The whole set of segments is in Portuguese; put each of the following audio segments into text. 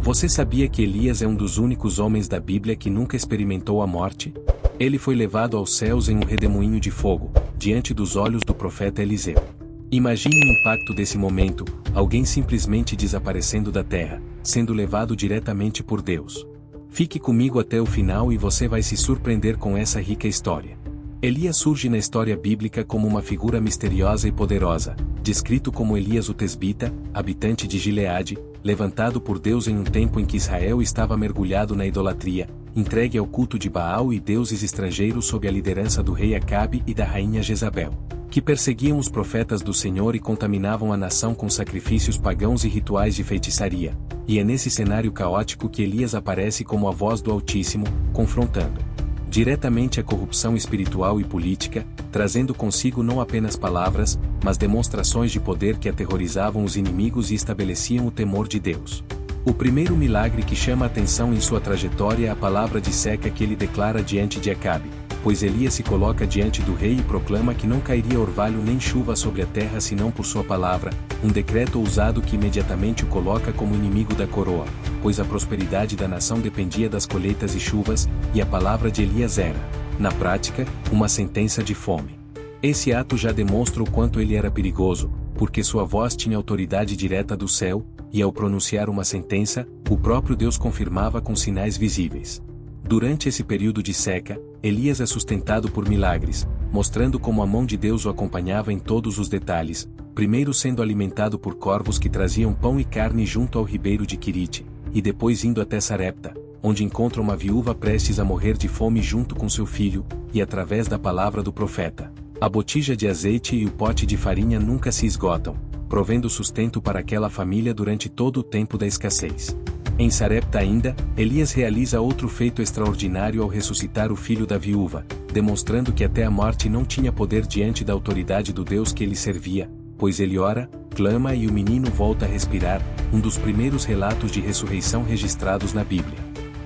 Você sabia que Elias é um dos únicos homens da Bíblia que nunca experimentou a morte? Ele foi levado aos céus em um redemoinho de fogo, diante dos olhos do profeta Eliseu. Imagine o impacto desse momento, alguém simplesmente desaparecendo da terra, sendo levado diretamente por Deus. Fique comigo até o final e você vai se surpreender com essa rica história. Elias surge na história bíblica como uma figura misteriosa e poderosa, descrito como Elias o Tesbita, habitante de Gileade, levantado por Deus em um tempo em que Israel estava mergulhado na idolatria, entregue ao culto de Baal e deuses estrangeiros sob a liderança do rei Acabe e da rainha Jezabel, que perseguiam os profetas do Senhor e contaminavam a nação com sacrifícios pagãos e rituais de feitiçaria. E é nesse cenário caótico que Elias aparece como a voz do Altíssimo, confrontando diretamente a corrupção espiritual e política, trazendo consigo não apenas palavras, mas demonstrações de poder que aterrorizavam os inimigos e estabeleciam o temor de Deus. O primeiro milagre que chama a atenção em sua trajetória é a palavra de seca que ele declara diante de Acabe, pois Elias se coloca diante do rei e proclama que não cairia orvalho nem chuva sobre a terra senão por sua palavra, um decreto ousado que imediatamente o coloca como inimigo da coroa, pois a prosperidade da nação dependia das colheitas e chuvas, e a palavra de Elias era, na prática, uma sentença de fome. Esse ato já demonstra o quanto ele era perigoso, porque sua voz tinha autoridade direta do céu, e ao pronunciar uma sentença, o próprio Deus confirmava com sinais visíveis. Durante esse período de seca, Elias é sustentado por milagres, mostrando como a mão de Deus o acompanhava em todos os detalhes, primeiro sendo alimentado por corvos que traziam pão e carne junto ao ribeiro de Quirite, e depois indo até Sarepta, onde encontra uma viúva prestes a morrer de fome junto com seu filho, e através da palavra do profeta, a botija de azeite e o pote de farinha nunca se esgotam, provendo sustento para aquela família durante todo o tempo da escassez. Em Sarepta ainda, Elias realiza outro feito extraordinário ao ressuscitar o filho da viúva, demonstrando que até a morte não tinha poder diante da autoridade do Deus que ele servia, pois ele ora, clama e o menino volta a respirar, um dos primeiros relatos de ressurreição registrados na Bíblia.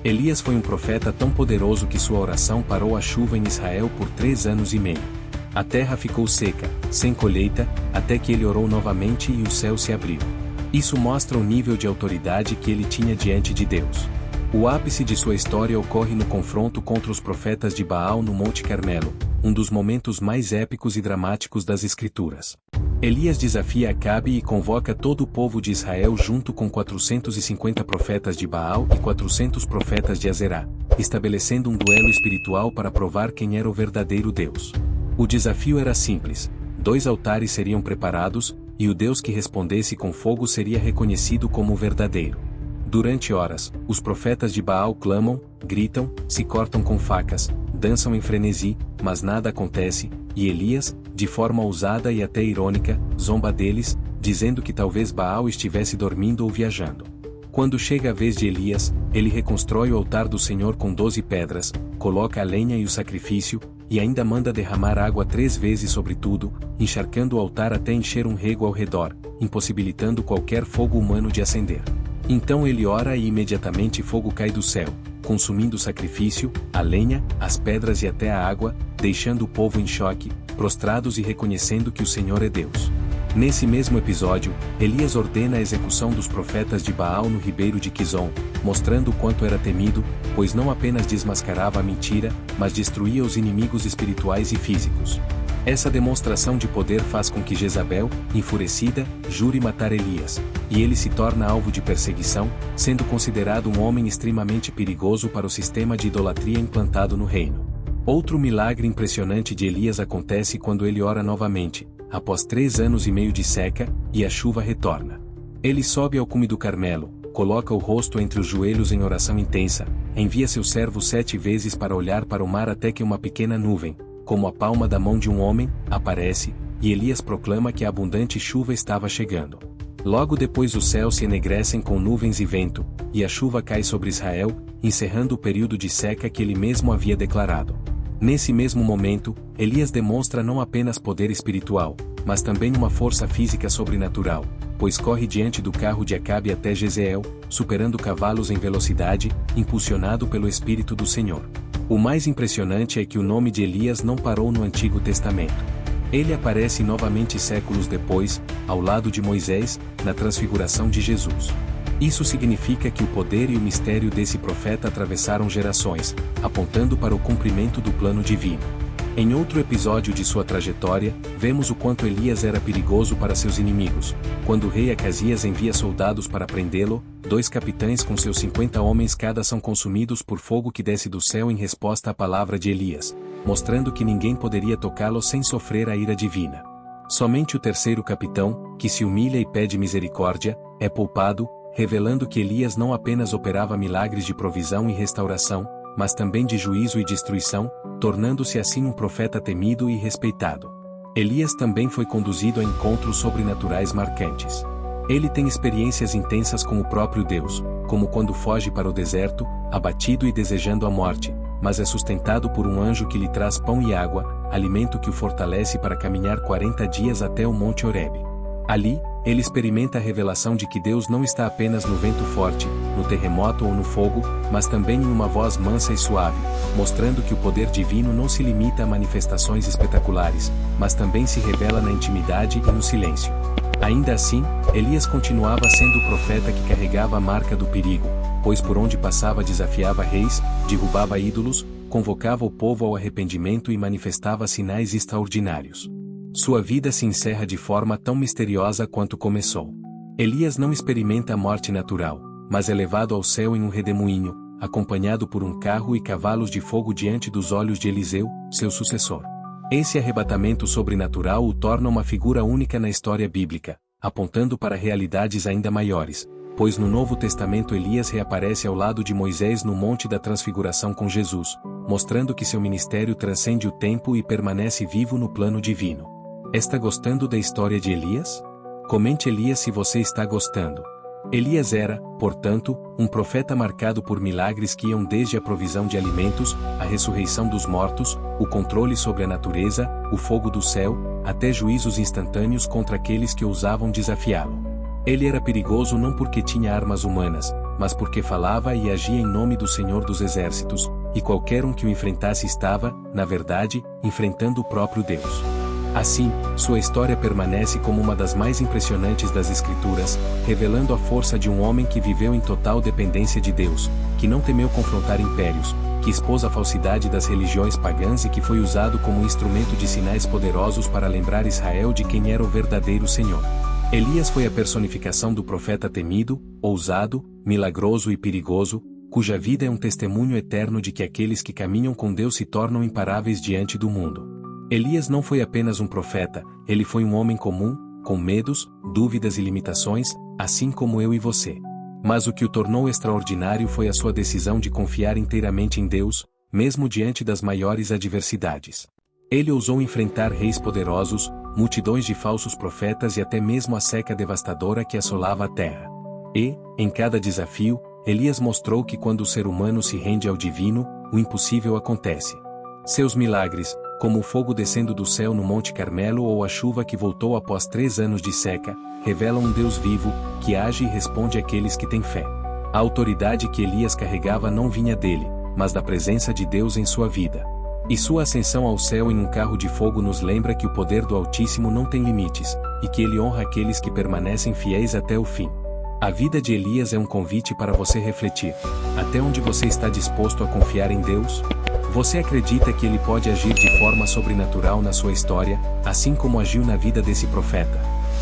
Elias foi um profeta tão poderoso que sua oração parou a chuva em Israel por 3 anos e meio. A terra ficou seca, sem colheita, até que ele orou novamente e o céu se abriu. Isso mostra o nível de autoridade que ele tinha diante de Deus. O ápice de sua história ocorre no confronto contra os profetas de Baal no Monte Carmelo, um dos momentos mais épicos e dramáticos das Escrituras. Elias desafia Acabe e convoca todo o povo de Israel junto com 450 profetas de Baal e 400 profetas de Azerá, estabelecendo um duelo espiritual para provar quem era o verdadeiro Deus. O desafio era simples: 2 altares seriam preparados, e o Deus que respondesse com fogo seria reconhecido como o verdadeiro. Durante horas, os profetas de Baal clamam, gritam, se cortam com facas, dançam em frenesi, mas nada acontece, e Elias, de forma ousada e até irônica, zomba deles, dizendo que talvez Baal estivesse dormindo ou viajando. Quando chega a vez de Elias, ele reconstrói o altar do Senhor com 12 pedras, coloca a lenha e o sacrifício, e ainda manda derramar água 3 vezes sobre tudo, encharcando o altar até encher um rego ao redor, impossibilitando qualquer fogo humano de acender. Então ele ora e imediatamente fogo cai do céu, consumindo o sacrifício, a lenha, as pedras e até a água, deixando o povo em choque, prostrados e reconhecendo que o Senhor é Deus. Nesse mesmo episódio, Elias ordena a execução dos profetas de Baal no ribeiro de Quizon, mostrando o quanto era temido, pois não apenas desmascarava a mentira, mas destruía os inimigos espirituais e físicos. Essa demonstração de poder faz com que Jezabel, enfurecida, jure matar Elias, e ele se torna alvo de perseguição, sendo considerado um homem extremamente perigoso para o sistema de idolatria implantado no reino. Outro milagre impressionante de Elias acontece quando ele ora novamente, após 3 anos e meio de seca, e a chuva retorna. Ele sobe ao cume do Carmelo, coloca o rosto entre os joelhos em oração intensa, envia seu servo 7 vezes para olhar para o mar até que uma pequena nuvem, como a palma da mão de um homem, aparece, e Elias proclama que a abundante chuva estava chegando. Logo depois os céus se enegrecem com nuvens e vento, e a chuva cai sobre Israel, encerrando o período de seca que ele mesmo havia declarado. Nesse mesmo momento, Elias demonstra não apenas poder espiritual, mas também uma força física sobrenatural, pois corre diante do carro de Acabe até Jezeel, superando cavalos em velocidade, impulsionado pelo Espírito do Senhor. O mais impressionante é que o nome de Elias não parou no Antigo Testamento. Ele aparece novamente séculos depois, ao lado de Moisés, na transfiguração de Jesus. Isso significa que o poder e o mistério desse profeta atravessaram gerações, apontando para o cumprimento do plano divino. Em outro episódio de sua trajetória, vemos o quanto Elias era perigoso para seus inimigos. Quando o rei Acasias envia soldados para prendê-lo, 2 capitães com seus 50 homens cada são consumidos por fogo que desce do céu em resposta à palavra de Elias, mostrando que ninguém poderia tocá-lo sem sofrer a ira divina. Somente o 3º capitão, que se humilha e pede misericórdia, é poupado, revelando que Elias não apenas operava milagres de provisão e restauração, mas também de juízo e destruição, tornando-se assim um profeta temido e respeitado. Elias também foi conduzido a encontros sobrenaturais marcantes. Ele tem experiências intensas com o próprio Deus, como quando foge para o deserto, abatido e desejando a morte, mas é sustentado por um anjo que lhe traz pão e água, alimento que o fortalece para caminhar 40 dias até o Monte Horebe. Ali, ele experimenta a revelação de que Deus não está apenas no vento forte, no terremoto ou no fogo, mas também em uma voz mansa e suave, mostrando que o poder divino não se limita a manifestações espetaculares, mas também se revela na intimidade e no silêncio. Ainda assim, Elias continuava sendo o profeta que carregava a marca do perigo, pois por onde passava desafiava reis, derrubava ídolos, convocava o povo ao arrependimento e manifestava sinais extraordinários. Sua vida se encerra de forma tão misteriosa quanto começou. Elias não experimenta a morte natural, mas é levado ao céu em um redemoinho, acompanhado por um carro e cavalos de fogo diante dos olhos de Eliseu, seu sucessor. Esse arrebatamento sobrenatural o torna uma figura única na história bíblica, apontando para realidades ainda maiores, pois no Novo Testamento Elias reaparece ao lado de Moisés no Monte da Transfiguração com Jesus, mostrando que seu ministério transcende o tempo e permanece vivo no plano divino. Está gostando da história de Elias? Comente Elias se você está gostando. Elias era, portanto, um profeta marcado por milagres que iam desde a provisão de alimentos, a ressurreição dos mortos, o controle sobre a natureza, o fogo do céu, até juízos instantâneos contra aqueles que ousavam desafiá-lo. Ele era perigoso não porque tinha armas humanas, mas porque falava e agia em nome do Senhor dos Exércitos, e qualquer um que o enfrentasse estava, na verdade, enfrentando o próprio Deus. Assim, sua história permanece como uma das mais impressionantes das Escrituras, revelando a força de um homem que viveu em total dependência de Deus, que não temeu confrontar impérios, que expôs a falsidade das religiões pagãs e que foi usado como instrumento de sinais poderosos para lembrar Israel de quem era o verdadeiro Senhor. Elias foi a personificação do profeta temido, ousado, milagroso e perigoso, cuja vida é um testemunho eterno de que aqueles que caminham com Deus se tornam imparáveis diante do mundo. Elias não foi apenas um profeta, ele foi um homem comum, com medos, dúvidas e limitações, assim como eu e você. Mas o que o tornou extraordinário foi a sua decisão de confiar inteiramente em Deus, mesmo diante das maiores adversidades. Ele ousou enfrentar reis poderosos, multidões de falsos profetas e até mesmo a seca devastadora que assolava a terra. E, em cada desafio, Elias mostrou que quando o ser humano se rende ao divino, o impossível acontece. Seus milagres, como o fogo descendo do céu no Monte Carmelo ou a chuva que voltou após 3 anos de seca, revelam um Deus vivo, que age e responde àqueles que têm fé. A autoridade que Elias carregava não vinha dele, mas da presença de Deus em sua vida. E sua ascensão ao céu em um carro de fogo nos lembra que o poder do Altíssimo não tem limites, e que ele honra aqueles que permanecem fiéis até o fim. A vida de Elias é um convite para você refletir. Até onde você está disposto a confiar em Deus? Você acredita que ele pode agir de forma sobrenatural na sua história, assim como agiu na vida desse profeta?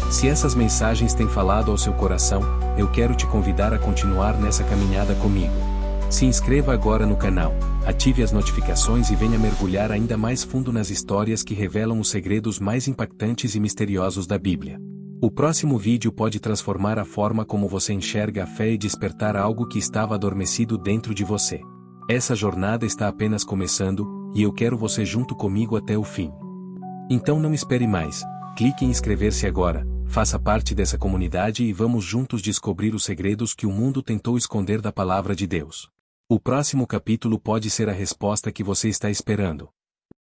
Se essas mensagens têm falado ao seu coração, eu quero te convidar a continuar nessa caminhada comigo. Se inscreva agora no canal, ative as notificações e venha mergulhar ainda mais fundo nas histórias que revelam os segredos mais impactantes e misteriosos da Bíblia. O próximo vídeo pode transformar a forma como você enxerga a fé e despertar algo que estava adormecido dentro de você. Essa jornada está apenas começando, e eu quero você junto comigo até o fim. Então não espere mais, clique em inscrever-se agora, faça parte dessa comunidade e vamos juntos descobrir os segredos que o mundo tentou esconder da palavra de Deus. O próximo capítulo pode ser a resposta que você está esperando.